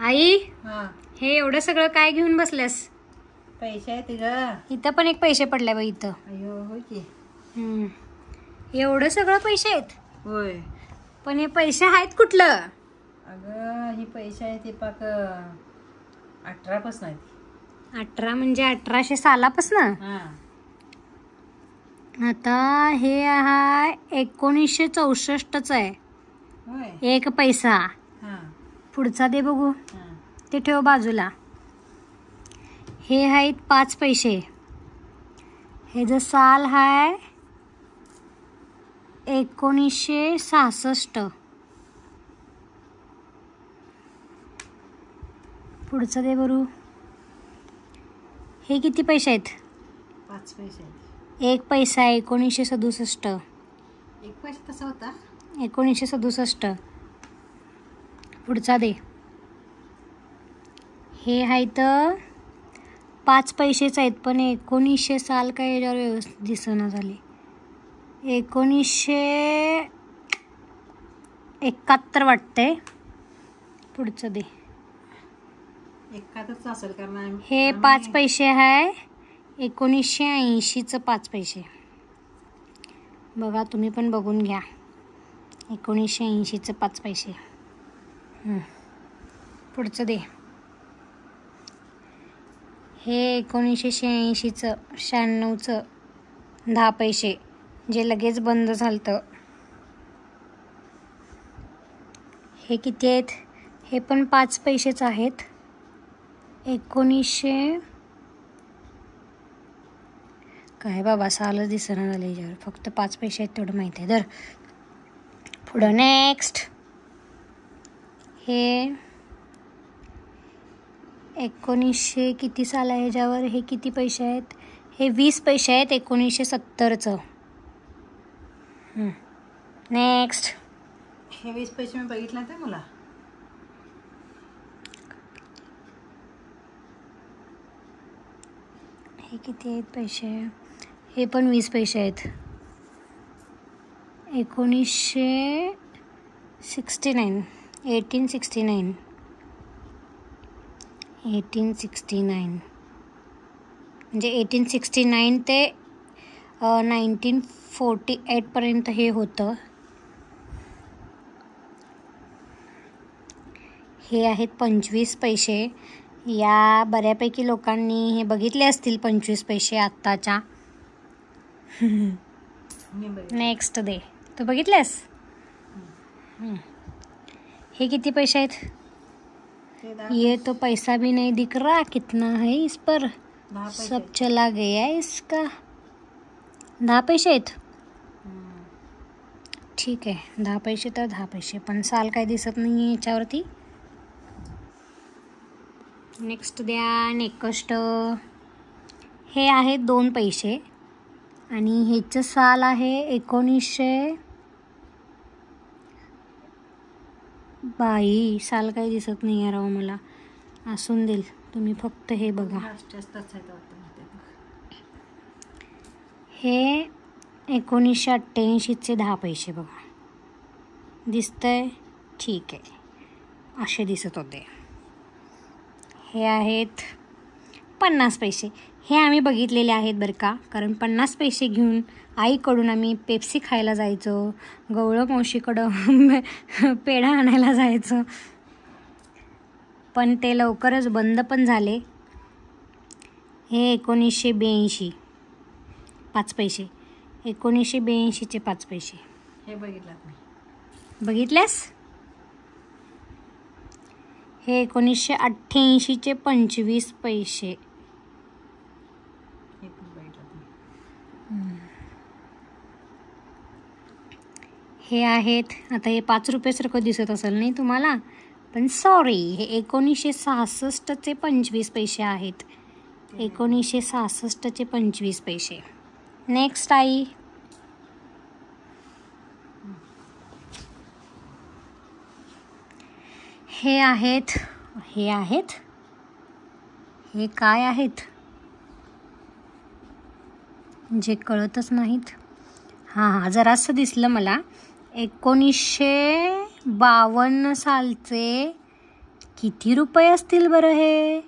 आई हा हे एवढं सगळं काय घेऊन बसल्यास? पैसे आहेत ग. इथं पण एक पैसे पडले बाई इथं. अयो होय की. एवढं सगळं पैसे आहेत, होय पण हे पैसे आहेत कुठलं? अगं ही पैसे आहेत ते पाक 18 पासून आहेत. 18 म्हणजे 1800 सालापासनं. हा आता हे हा 1964च आहे. होय एक पैसा. हा पुढचा दे बघू. हा ते ठेव बाजूला. हे आहेत 5 पैसे. हे जो साल आहे 1966. पुढचं दे बरू. हे किती पैसे आहेत? 5 पैसे आहेत. एक पैसा 1967. एक पैसा कसा होता? 1967. पुढचा दे. हे आहेत 5 पैसेच आहेत, पण 1900 साल काय याच्यावर व्यवस्थित दिसना झाले. 1971 वाटतंय. पुढचं दे. 71 असेल कारण हे 5 पैसे आहे 1980चं 5 पैसे. बघा तुम्ही पण बघून घ्या. 1980चं 5 पैसे. पुढचं दे. हे 1986चं 96चं 10 पैसे जे लगेच बंद झालतं. हे किती आहेत? हे पण 5 पैसेच आहेत. 1900 काय बाबा सालच दिसना झालं याच्यावर. फक्त 5 पैसे आहेत तेवढं माहिती आहे. तर पुढं नेक्स्ट. हे 1900 किती साल आहे ह्याच्यावर? हे किती पैसे आहेत? हे 20 पैसे आहेत 1970चं. नेक्स्ट. हे 20 पैसे मी बघितलं ते मला. हे किती आहेत पैसे? हे पण 20 पैसे आहेत. 1869 म्हणजे 1869 ते 1948 पर्यंत हे होतं. हे आहेत 25 पैसे. या बऱ्यापैकी लोकांनी हे बघितले असतील 25 पैसे आत्ताच्या. मी बघितलं. नेक्स्ट दे. तू बघितलेस? हे किती पैसे आहेत? ते 10 ये तो पैसा भी नहीं दिख रहा. कितना है इस पर? 10 पैसे सब चला गया इसका. 10 पैसे आहेत. ठीक आहे 10 पैसे तर 10 पैसे, पण साल काय दिसत नाही आहे याच्यावरती. नेक्स्ट द्या. नेक्स्ट. हे आहेत 2 पैसे आणि ह्याचं साल आहे 1900. बाई साल काही दिसत नाही आहे राव मला. असून देईल, तुम्ही फक्त हे बघा. जास्तच आहेत वाटतं ते. हे 1988चे 10 पैसे बघा. दिसतंय? ठीक आहे. असे दिसत होते. हे आहेत 50 पैसे. हे आम्ही बघितलेले आहेत बरं का, कारण 50 पैसे घेऊन आईकडून आम्ही पेप्सी खायला जायचो, गवळं मावशीकडं पेढा आणायला जायचो, पण ते लवकरच बंद पण झाले. हे 1982 5 पैसे. 1982चे 5 पैसे. हे बघितलं मी. बघितल्यास? हे 1988चे 25 पैसे. हे पण बघितलं मी. हे आहेत, आता हे 5 रुपयासारखं दिसत असेल नाही तुम्हाला, पण सॉरी, हे 1966चे 25 पैसे आहेत. 1966चे 25 पैसे. Next I. हे आहेत हे काय आहेत जे कळतच नाहीत. हां जरासं दिसलं मला. 1952 सालचे किती रुपये असतील बरं हे?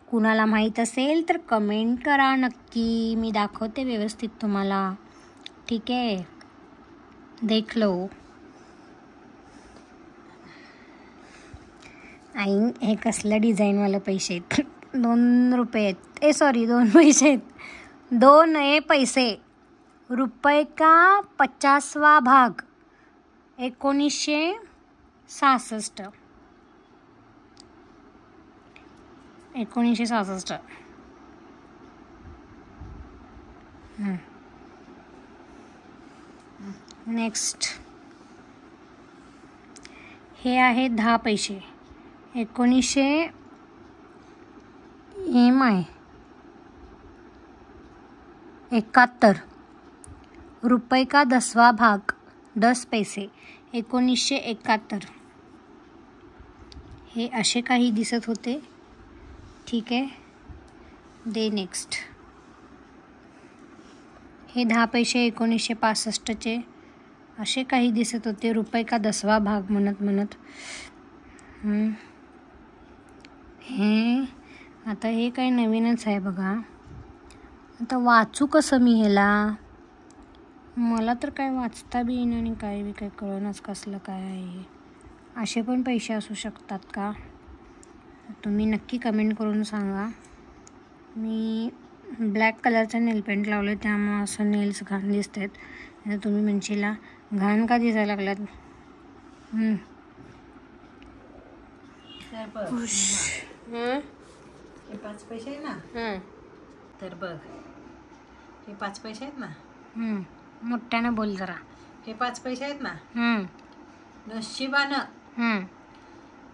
कुणाला माहीत असेल तर कमेंट करा नक्की. मी दाखवते व्यवस्थित तुम्हाला. ठीक आहे, देख लो. आई हे कसलं डिझाईनवालं पैसे आहेत? 2 रुपये आहेत. सॉरी 2 पैसे आहेत. 2 पैसे. रुपये का 50वा भाग. 1966. 1966. नेक्स्ट हे आहे 10 पैसे. 1971. रुपये का 10वां भाग. 10 पैसे. 1971. हे असे काही दिसत होते. ठीक आहे, दे नेक्स्ट. हे 10 पैसे 1965चे असे काही दिसत होते. रुपये का 10वां भाग म्हणत. हे आता हे काही नवीनच आहे बघा. आता वाचू कसं मी ह्याला? मला तर काय वाचता बी येईना आणि काय बी काय कळेनाच कसलं काय आहे. असे पण पैसे असू शकतात का? तुम्ही नक्की कमेंट करून सांगा. मी ब्लॅक कलरचा नेलपेंट लावलं आहे त्यामुळे असं नेल्स घाण दिसत आहेत. आता तुम्ही म्हणशीला घाण का दिसायला लागलात? तर बघ, हे 5 पैसे आहे ना. तर बघ, हे 5 पैसे आहेत ना. मोठ्यानं बोल जरा. हे 5 पैसे आहेत ना. नशिबानं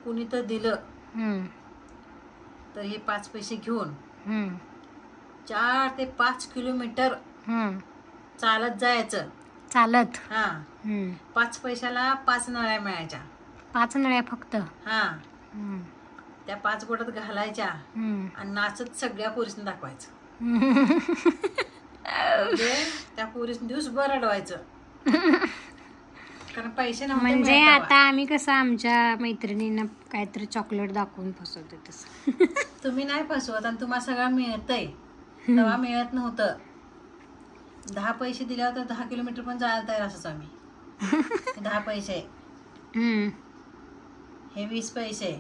कुणी तर दिलं तर हे 5 पैसे घेऊन 4 ते 5 किलोमीटर चालत जायचं. चालत? 5 पैशाला 5 नळ्या मिळायच्या. 5 नळ्या फक्त? त्या 5 बोटात घालायच्या आणि नाचत सगळ्या पोरीसने दाखवायचं. म्हणजे त्या पोरीसने दिवसभर अडवायचं. कारण पैसे नव्हते. म्हणजे आता आम्ही कसं आमच्या मैत्रिणींना काहीतरी चॉकलेट दाखवून फसवतो तसं. तुम्ही नाही फसवत आणि तुम्हाला सगळं मिळतंय. तेव्हा मिळत नव्हतं. 10 पैसे दिल्यावर तर 10 किलोमीटर पण जायला तयार असंच आम्ही. 10 पैसे. हे 20 पैसे.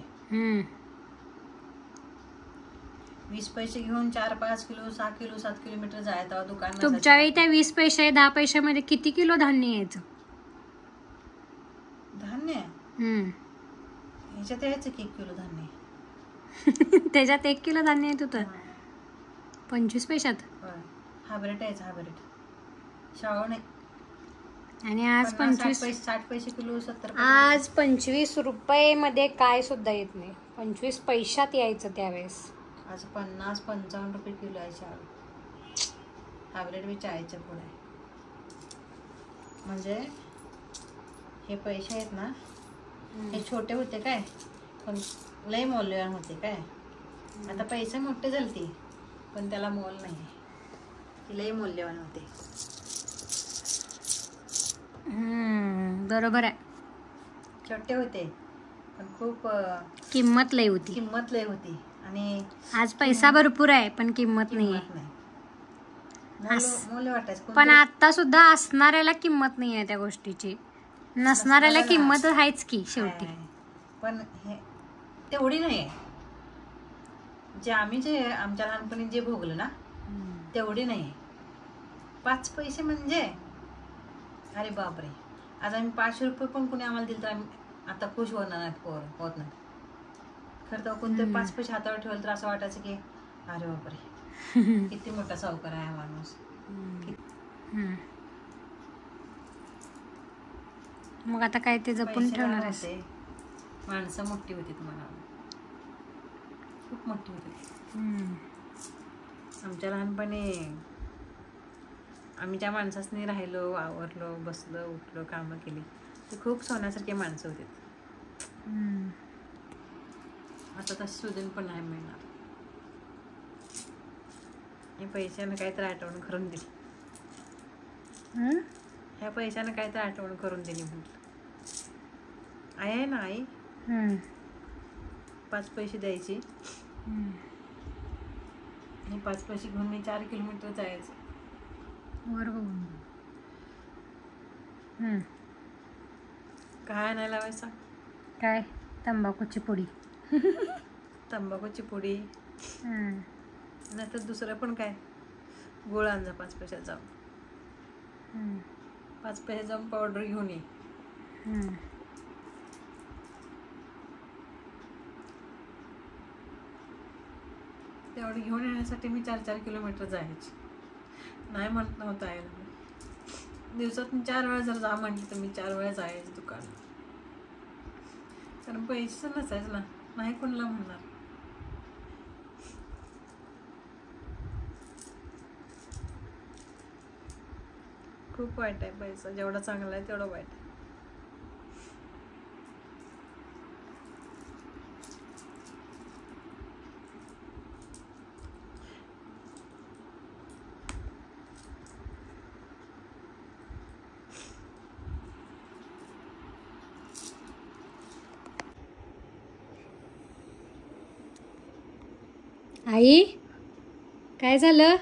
20 पैसे घेऊन 4-5 किलो 6 किलो 7 किलोमीटर जायचं दुकान. तुमच्या वेळी त्या 20 पैसे 10 पैशामध्ये किती किलो धान्य यायचं? धान्य ह्याच्यात यायचं की 1 किलो धान्य. त्याच्यात 1 किलो धान्य येत होतं 25 पैशात. हायब्रिड यायचं. हायब्रिड शाळा नाही. आणि आज 60 पैसे किलो 70. आज 25 रुपये मध्ये काय सुद्धा येत नाही. 25 पैशात यायचं त्यावेळेस. आज 50-55 रुपये किलो आहे शाळा. हायब्रिड बी चाळीच्या पुढे. म्हणजे हे पैसे आहेत ना, हे छोटे होते काय पण लय मौल्यवान होते काय. आता पैसे मोठे झालते पण त्याला मोल नाही. ते लय मौल्यवान होते. बरोबर आहे. छोटे होते पण खूप किंमत लय होती. आणि आज पैसा भरपूर आहे पण किंमत नाही. मूल्य वाटायचं. पण आता सुद्धा असणाऱ्याला किंमत नाही आहे त्या गोष्टीची. नसणाऱ्याला किंमत आहेच की शेवटी. पण हे तेवढी नाही आहे. जे आमच्या लहानपणी जे भोगलं ना तेवढी नाही आहे. 5 पैसे म्हणजे अरे बापरे. आज आम्ही 500 रुपये पण कुणी आम्हाला दिले तर आम्ही आता खुश होत नाही. खरं तर कोणतरी 5 पैसे हातावर ठेवलं तर असं वाटायचं की अरे बापरे किती मोठा सावकार आहे माणूस. मग आता काय ते जपून ठेवणार आहे. माणसं मोठी होती. तुम्हाला खूप मोठी होती. आमच्या लहानपणी आम्ही ज्या माणसासनी राहिलो, आवरलो, बसलो, उठलो, कामं केली ते खूप सोन्यासारखे माणसं होते. आता तसं सुधन पण नाही मिळणार. हे पैशानं काहीतरी आठवण करून दिली. ह्या पैशानं काहीतरी आठवण करून दिली म्हटलं. आहे ना आई. 5 पैसे द्यायचे आणि 5 पैसे घेऊन मी 4 किलोमीटर जायचं. वर बघून. काय आणायला लावायचा? काय? तंबाखूची पुडी. तंबाखूची पुडी नाहीतर दुसरं पण काय, गोळ आणजा 5 पैशात जाऊन. 5 पैशात जाऊन पावडर घेऊन ये. तेवढं घेऊन येण्यासाठी मी 4 किलोमीटर जायची. नाही म्हणत नव्हतं आहे ना, दिवसातून 4 वेळा जर जा म्हटलं तर मी 4 वेळा जायचं दुकानात. कारण पैसे नसायचं ना, नाही कोणाला म्हणणार. खूप वाईट आहे पैसा. जेवढा चांगला आहे तेवढा वाईट आहे. आई, काय झालं?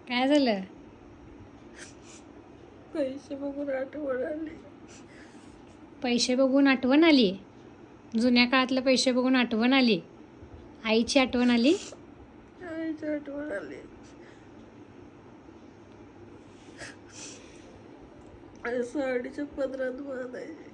काय झालं? पैसे बघून आठवण आली. पैसे बघून आठवण आली? जुन्या काळातले पैसे बघून आठवण आली? आईची आठवण आली? आईची आठवण आली. साडीच्या पदरात बांधायची.